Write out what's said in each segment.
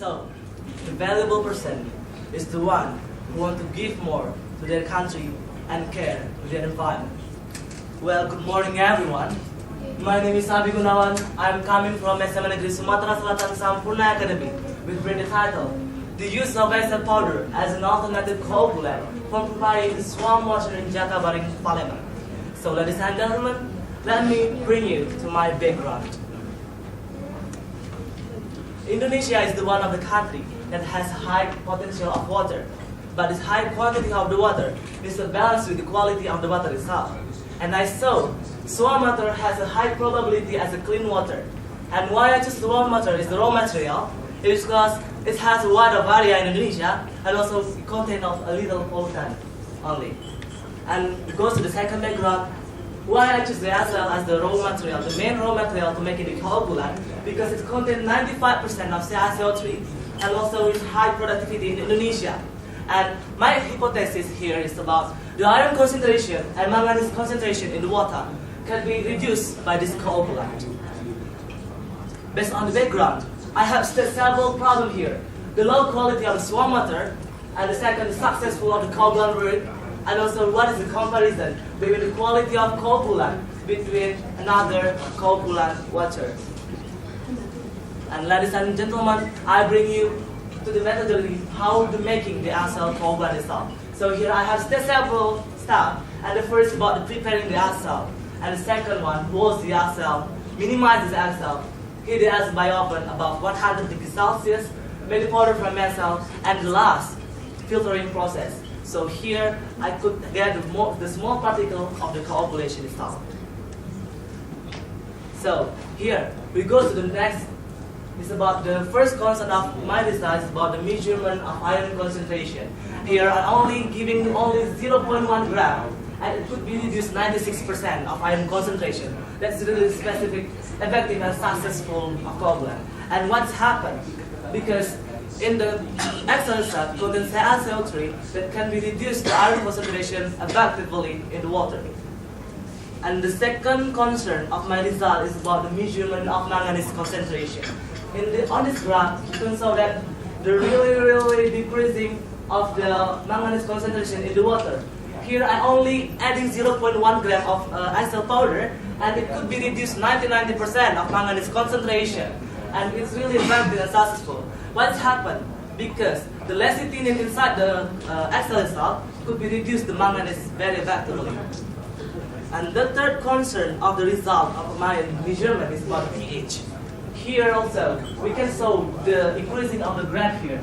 So, the valuable person is the one who wants to give more to their country and care to their environment. Well, good morning everyone. My name is Abi Gunawan. I am coming from SMA Negeri Sumatera Selatan Sampurna Academy with the title, The Use of Essel Powder as an Alternative Coagulant for Providing the Swamp Water in Jakabaring, Palembang. So ladies and gentlemen, let me bring you to my background. Indonesia is the one of the country that has high potential of water, but this high quantity of the water is a balance with the quality of the water itself. And I saw swamp water has a high probability as a clean water. And why I choose swamp water is the raw material, is because it has a wide area in Indonesia and also contain of a little pollutant only. And it goes to the second background. Why I choose the Essel as the raw material, the main raw material to make it a coagulant, because it contains 95% of CaCO3 and also with high productivity in Indonesia. And my hypothesis here is about the iron concentration and manganese concentration in the water can be reduced by this coagulant. Based on the background, I have stated several problems here. The low quality of the swamp water, and the second, the successful of the coagulant work, and also what is the comparison between the quality of coagulant between another coagulant water. And ladies and gentlemen, I bring you to the methodology how to making the Essel coagulant itself. So here I have several steps, and the first about the preparing the Essel, and the second one boils the Essel, minimize the Essel, heat the Essel by oven above 100 degrees Celsius, make the powder from Essel, and the last filtering process. So here I could get the small particle of the coagulation itself. So here we go to the next. It's about the first concept of my design is about the measurement of iron concentration. Here I'm only giving only 0.1 gram, and it could be reduced 96% of iron concentration. That's really specific, effective, and successful coagulant. And what's happened? Because in the Essel itself contains CaCO3 that can be reduced the iron concentration effectively in the water. And the second concern of my result is about the measurement of manganese concentration. On this graph, you can see that the really decreasing of the manganese concentration in the water. Here I only adding 0.1 gram of Essel powder, and it could be reduced 90% of manganese concentration. And it's really effective and successful. What's happened? Because the lecithin inside the Essel itself could be reduced the manganese very effectively. And the third concern of the result of my measurement is about pH. Here also, we can show the increasing of the graph here.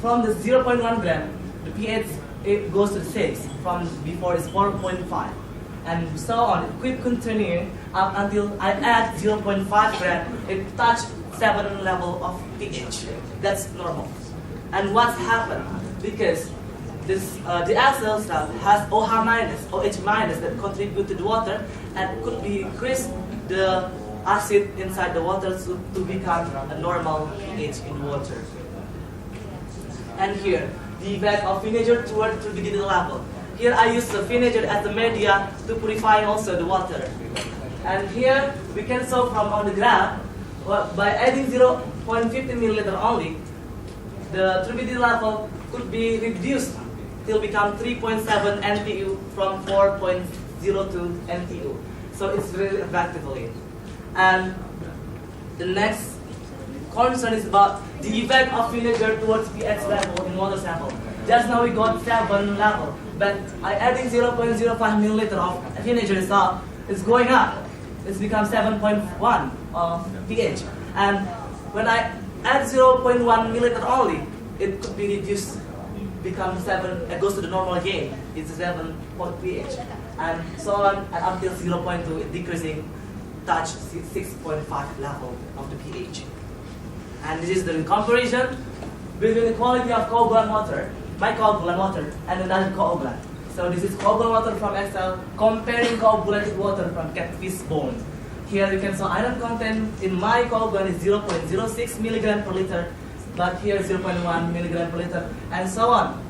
From the 0.1 gram, the pH it goes to 6, from before it's 4.5. And so on, it keep continuing up until I add 0.5 gram, it touch 7 level of pH. That's normal. And what's happened? Because this, the Essel stuff has OH minus that contribute to the water and could be increase the acid inside the water to become a normal pH in water. And here, the effect of vinegar toward turbidity level. Here I use the vinegar as the media to purify also the water. And here we can show from on the graph, by adding 0.50 milliliter only, the turbidity level could be reduced till become 3.7 NTU from 4.02 NTU. So it's really effectively. And the next concern is about the effect of vinegar towards pH level in water sample. Just now we got 7 level, but I adding 0.05 milliliter of vinegar itself, it's going up. It's become 7.1 of pH. And when I add 0.1 milliliter only, it could be reduced, become 7, it goes to the normal again. It's 7 pH. And so on, and until 0.2, it decreasing, touch 6.5 level of the pH. And this is the comparison between the quality of coagulant water, my coagulant water, and another coagulant. So this is coagulant water from Essel comparing coagulated water from catfish bone. Here you can see iron content in my coagulant is 0.06 milligram per liter, but here 0.1 milligram per liter, and so on.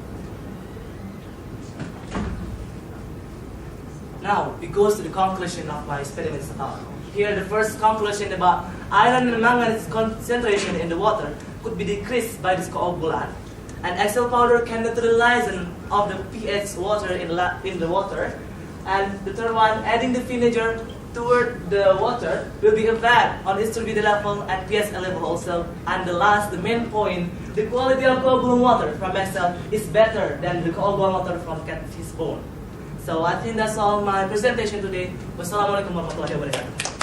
Now it goes to the conclusion of my experiments. Here the first conclusion about iron and manganese concentration in the water could be decreased by this coagulant. And XL powder can neutralize of the pH water in the water. And the third one, adding the vinegar toward the water will be effect on its turbidity level and pH level also. And the last, the main point, the quality of coagulant water from XL is better than the coagulant water from catfish bone. So I think that's all my presentation today. Wassalamualaikum warahmatullahi wabarakatuh.